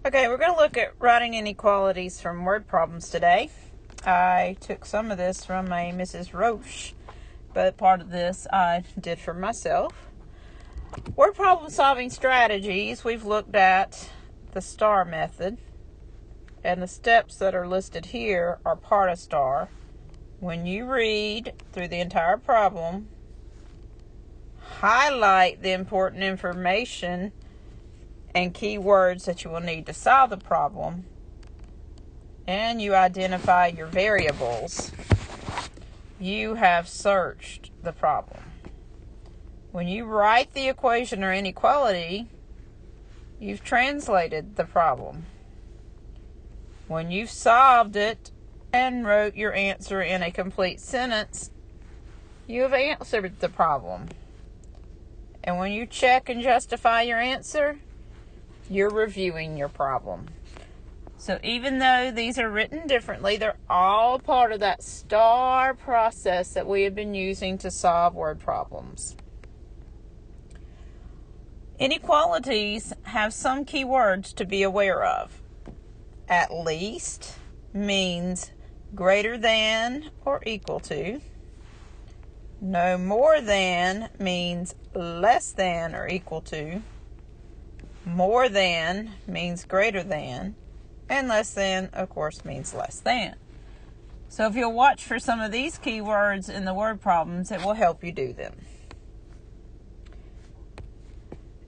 Okay, we're going to look at writing inequalities from word problems today. I took some of this from a Mrs. Roche, but part of this I did for myself. Word problem solving strategies, we've looked at the STAR method, and the steps that are listed here are part of STAR. When you read through the entire problem, highlight the important information and keywords that you will need to solve the problem, and you identify your variables. You have searched the problem. When you write the equation or inequality, you've translated the problem. When you've solved it and wrote your answer in a complete sentence, you have answered the problem. And when you check and justify your answer, you're reviewing your problem. So even though these are written differently, they're all part of that STAR process that we have been using to solve word problems. Inequalities have some key words to be aware of. At least means greater than or equal to. No more than means less than or equal to. More than means greater than, and less than, of course, means less than. So if you'll watch for some of these keywords in the word problems, it will help you do them.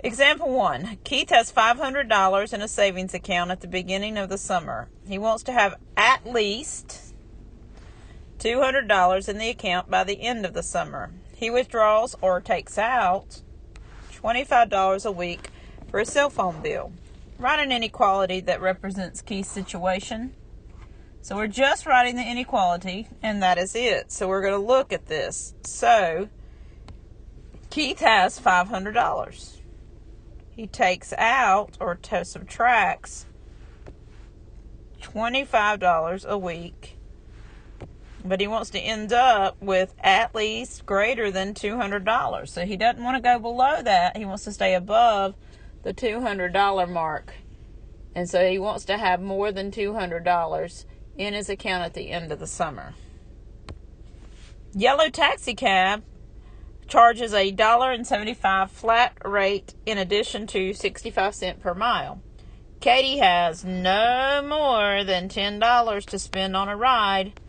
Example 1. Keith has $500 in a savings account at the beginning of the summer. He wants to have at least $200 in the account by the end of the summer. He withdraws or takes out $25 a week for a cell phone bill. Write an inequality that represents Keith's situation. So we're just writing the inequality, and that is it. So we're going to look at this. So Keith has $500. He takes out or subtracts $25 a week, but he wants to end up with at least greater than $200. So he doesn't want to go below that. He wants to stay above the $200 mark. And so he wants to have more than $200 in his account at the end of the summer. Yellow taxi cab charges $1.75 flat rate in addition to 65 cents per mile. Katie has no more than $10 to spend on a ride.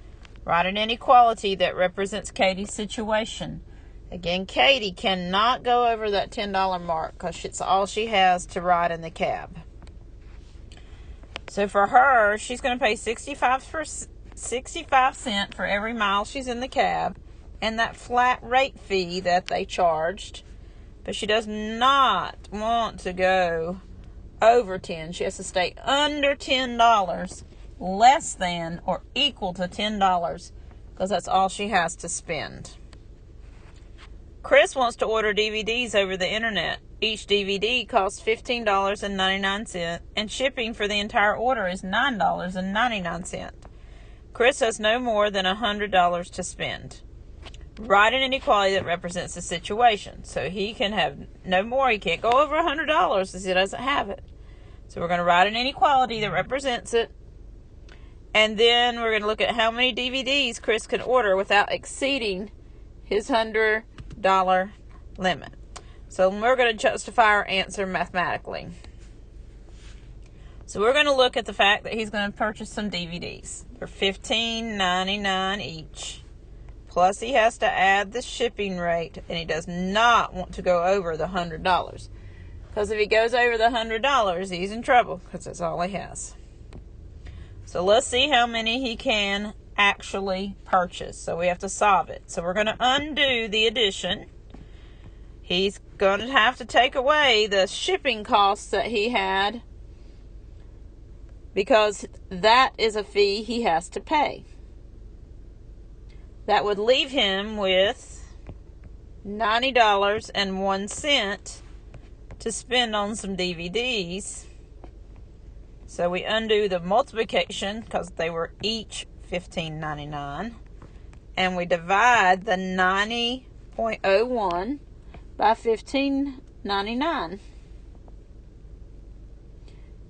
Write an inequality that represents Katie's situation. Again, Katie cannot go over that $10 mark because it's all she has to ride in the cab. So for her, she's going to pay 65 cents for every mile she's in the cab, and that flat rate fee that they charged. But she does not want to go over 10. She has to stay under $10, less than or equal to $10, because that's all she has to spend. Chris wants to order DVDs over the internet. Each DVD costs $15.99, and shipping for the entire order is $9.99. Chris has no more than $100 to spend. Write an inequality that represents the situation. So he can have no more. He can't go over $100 because he doesn't have it. So we're going to write an inequality that represents it. And then we're going to look at how many DVDs Chris can order without exceeding his $100 limit. So we're going to justify our answer mathematically. So we're going to look at the fact that he's going to purchase some DVDs. They're $15.99 each. Plus he has to add the shipping rate, and he does not want to go over the $100. Because if he goes over the $100, he's in trouble because that's all he has. So let's see how many he can actually purchase. So we have to solve it. So we're going to undo the addition. He's going to have to take away the shipping costs that he had, because that is a fee he has to pay. That would leave him with $90.01 to spend on some DVDs. So we undo the multiplication because they were each $15.99, and we divide the 90.01 by $15.99.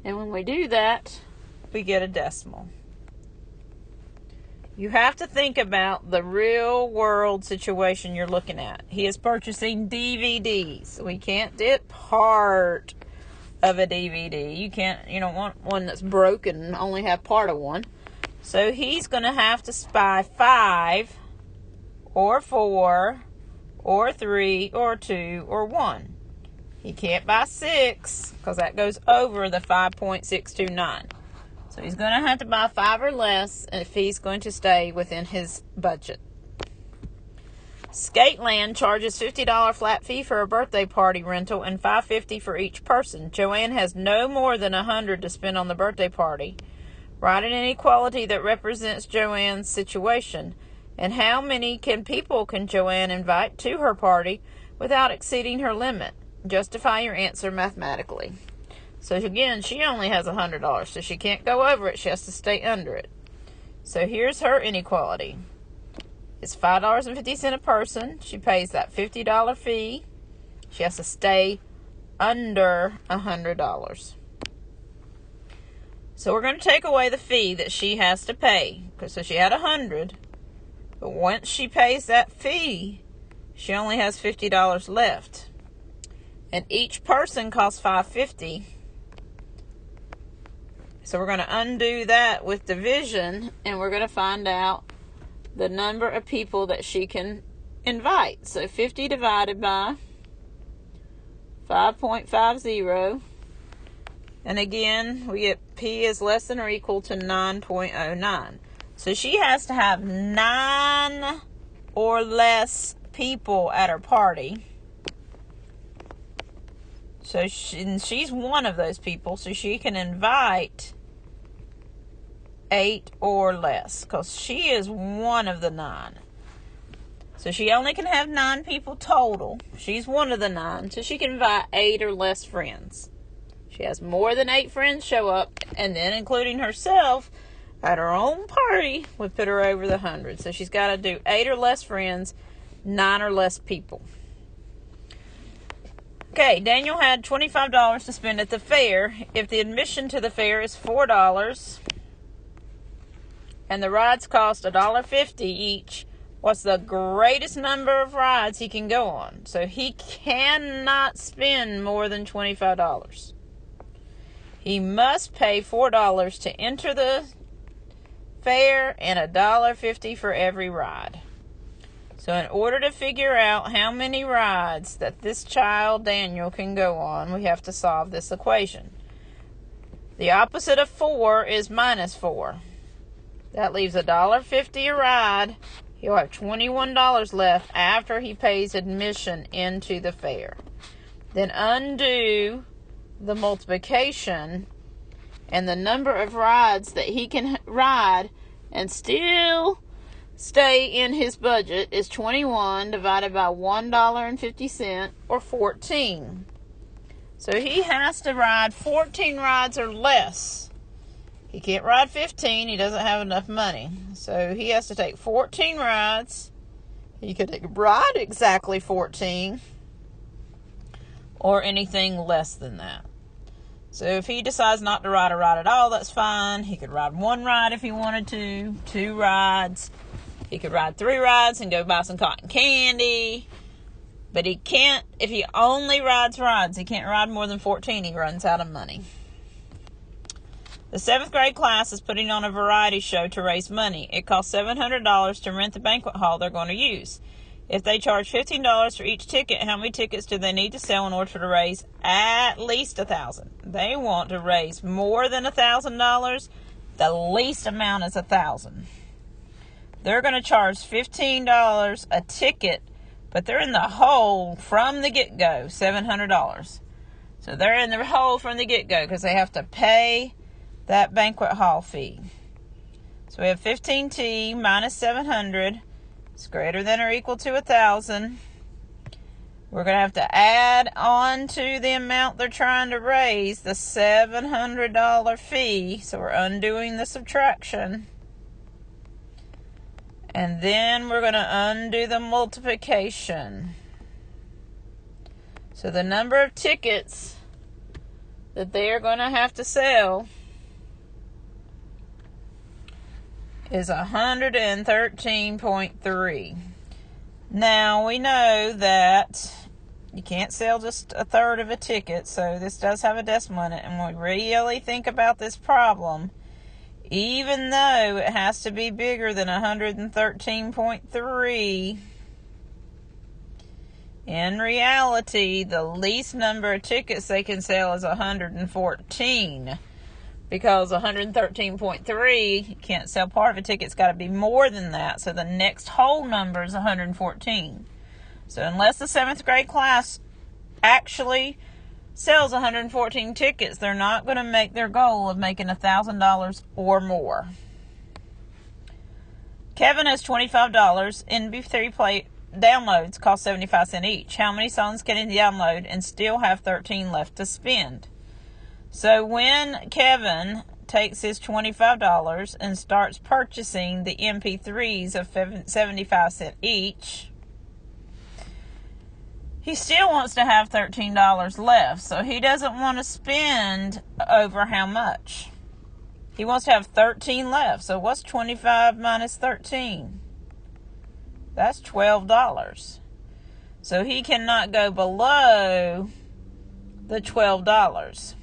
And when we do that, we get a decimal. You have to think about the real world situation you're looking at. He is purchasing DVDs. We can't get part of a DVD. You don't want one that's broken and only have part of one. So he's going to have to buy 5 or 4 or 3 or 2 or 1. He can't buy 6 because that goes over the 5.629. So he's going to have to buy 5 or less if he's going to stay within his budget. Skateland charges $50 flat fee for a birthday party rental and $5.50 for each person. Joanne has no more than $100 to spend on the birthday party. Write an inequality that represents Joanne's situation. And how many people can Joanne invite to her party without exceeding her limit? Justify your answer mathematically. So again, she only has $100, so she can't go over it. She has to stay under it. So here's her inequality. It's $5.50 a person. She pays that $50 fee. She has to stay under $100. So we're going to take away the fee that she has to pay. So she had $100, but once she pays that fee, she only has $50 left. And each person costs $5.50. So we're going to undo that with division, and we're going to find out the number of people that she can invite. So 50 divided by 5.50. And again, we get P is less than or equal to 9.09. So she has to have 9 or less people at her party. So she's one of those people, so she can invite 8 or less, because she is one of the 9. So she only can have 9 people total. She's one of the 9, so she can invite 8 or less friends. She has more than 8 friends show up, and then including herself at her own party would put her over the 100. So she's got to do 8 or less friends, 9 or less people. Okay, Daniel had $25 to spend at the fair. If the admission to the fair is $4 and the rides cost $1.50 each, what's the greatest number of rides he can go on? So he cannot spend more than $25. He must pay $4 to enter the fair and $1.50 for every ride. So in order to figure out how many rides that this child, Daniel, can go on, we have to solve this equation. The opposite of 4 is minus 4. That leaves $1.50 a ride. He'll have $21 left after he pays admission into the fair. Then undo the multiplication, and the number of rides that he can ride and still stay in his budget is 21 divided by $1.50 or 14. So he has to ride 14 rides or less. He can't ride 15. He doesn't have enough money. So he has to take 14 rides. He could ride exactly 14 or anything less than that. So if he decides not to ride a ride at all, that's fine. He could ride 1 ride if he wanted to, 2 rides. He could ride 3 rides and go buy some cotton candy. But he can't, if he only rides rides, he can't ride more than 14. He runs out of money. The 7th grade class is putting on a variety show to raise money. It costs $700 to rent the banquet hall they're going to use. If they charge $15 for each ticket, how many tickets do they need to sell in order to raise at least $1,000? They want to raise more than $1,000. The least amount is $1,000. They're going to charge $15 a ticket, but they're in the hole from the get-go, $700. So they're in the hole from the get-go because they have to pay that banquet hall fee. So we have 15T minus 700. It's greater than or equal to 1,000. We're going to have to add on to the amount they're trying to raise the $700 fee. So we're undoing the subtraction. And then we're going to undo the multiplication. So the number of tickets that they're going to have to sell is 113.3. Now, we know that you can't sell just a third of a ticket, so this does have a decimal in it. And when we really think about this problem, even though it has to be bigger than 113.3, in reality, the least number of tickets they can sell is 114. Because 113.3, you can't sell part of a ticket. It's got to be more than that. So the next whole number is 114. So unless the 7th grade class actually sells 114 tickets, they're not going to make their goal of making $1,000 or more. Kevin has $25. MP3 play downloads cost 75 cents each. How many songs can he download and still have 13 left to spend? So when Kevin takes his $25 and starts purchasing the MP3s of 75 cents each, he still wants to have $13 left. So he doesn't want to spend over how much? He wants to have 13 left. So what's 25 minus 13? That's $12. So he cannot go below the $12.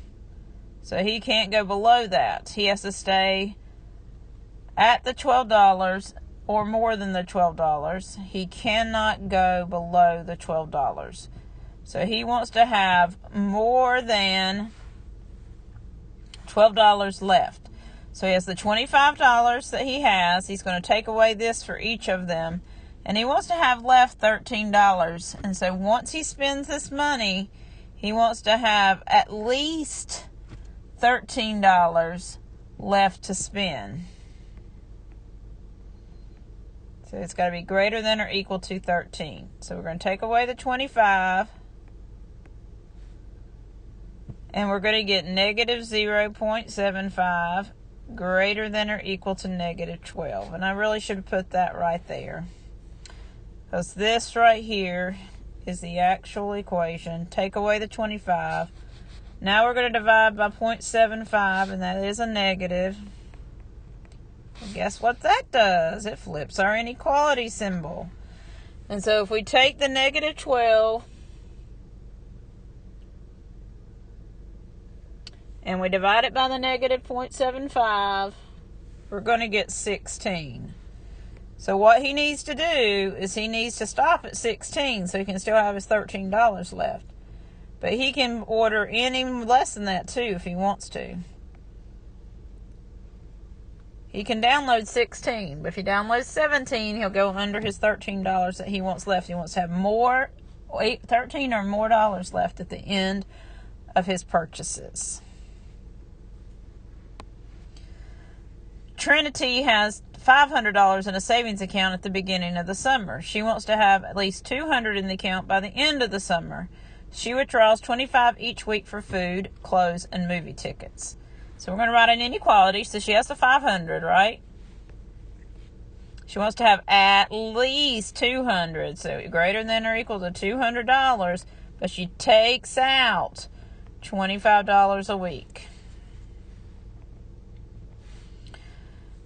So he can't go below that. He has to stay at the $12 or more than the $12. He cannot go below the $12. So he wants to have more than $12 left. So he has the $25 that he has. He's going to take away this for each of them. And he wants to have left $13. And so once he spends this money, he wants to have at least $13 left to spend. So it's got to be greater than or equal to 13. So we're going to take away the 25. And we're going to get negative 0.75 greater than or equal to negative 12. And I really should have put that right there, because this right here is the actual equation. Take away the 25. Now we're going to divide by 0.75, and that is a negative. And guess what that does? It flips our inequality symbol. And so if we take the negative 12 and we divide it by the negative 0.75, we're going to get 16. So what he needs to do is he needs to stop at 16 so he can still have his $13 left. But he can order any less than that too if he wants to. He can download 16, but if he downloads 17, he'll go under his $13 that he wants left. He wants to have more, 13 or more dollars left at the end of his purchases. Trinity has $500 in a savings account at the beginning of the summer. She wants to have at least $200 in the account by the end of the summer. She withdraws $25 each week for food, clothes, and movie tickets. So we're going to write an inequality. So she has the $500, right? She wants to have at least $200, so greater than or equal to $200, but she takes out $25 a week.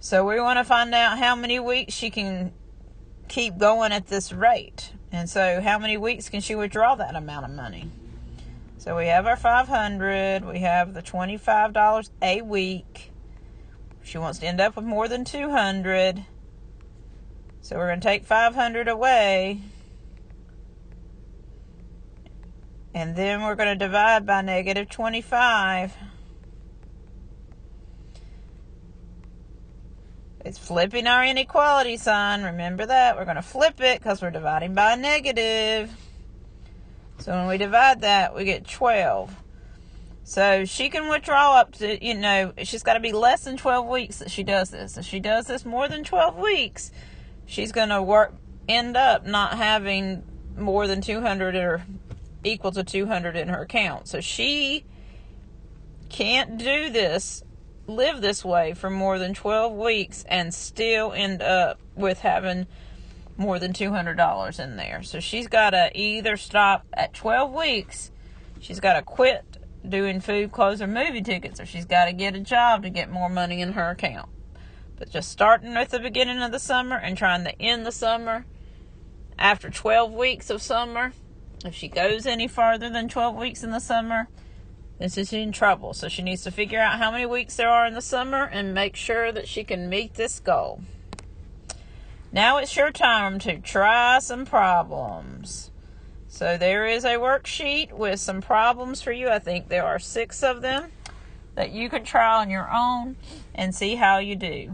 So we want to find out how many weeks she can keep going at this rate. And so how many weeks can she withdraw that amount of money? So we have our $500. We have the $25 a week. She wants to end up with more than $200. So we're going to take $500 away. And then we're going to divide by negative 25. It's flipping our inequality sign. Remember that. We're going to flip it because we're dividing by a negative. So when we divide that, we get 12. So she can withdraw up to, she's got to be less than 12 weeks that she does this. If she does this more than 12 weeks, she's going to end up not having more than 200 or equal to 200 in her account. So she can't do this, live this way for more than 12 weeks and still end up with having more than $200 in there. So she's got to either stop at 12 weeks, she's got to quit doing food, clothes, or movie tickets, or she's got to get a job to get more money in her account. But just starting with the beginning of the summer and trying to end the summer after 12 weeks of summer, if she goes any farther than 12 weeks in the summer, then she's in trouble. So she needs to figure out how many weeks there are in the summer and make sure that she can meet this goal. Now it's your time to try some problems. So there is a worksheet with some problems for you. I think there are 6 of them that you can try on your own and see how you do.